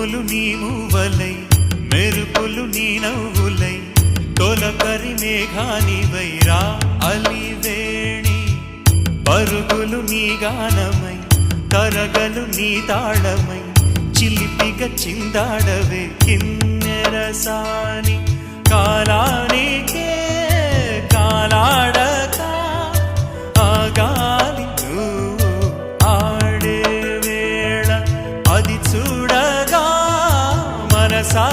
ఉరుములు నీ మూవలై మెరుపులు నీ నవ్వులై తొలకరి మేఘానివై రా అలివేణి పరుగులు నీ గానమై తరగలు నీ తాళమై చిలిపిగా చిందాడవే కిన్నెరసాని కాలానికే కాలాడక ఆగాలి నువ్వు ఆడే వేళ అది చూడగా మనసా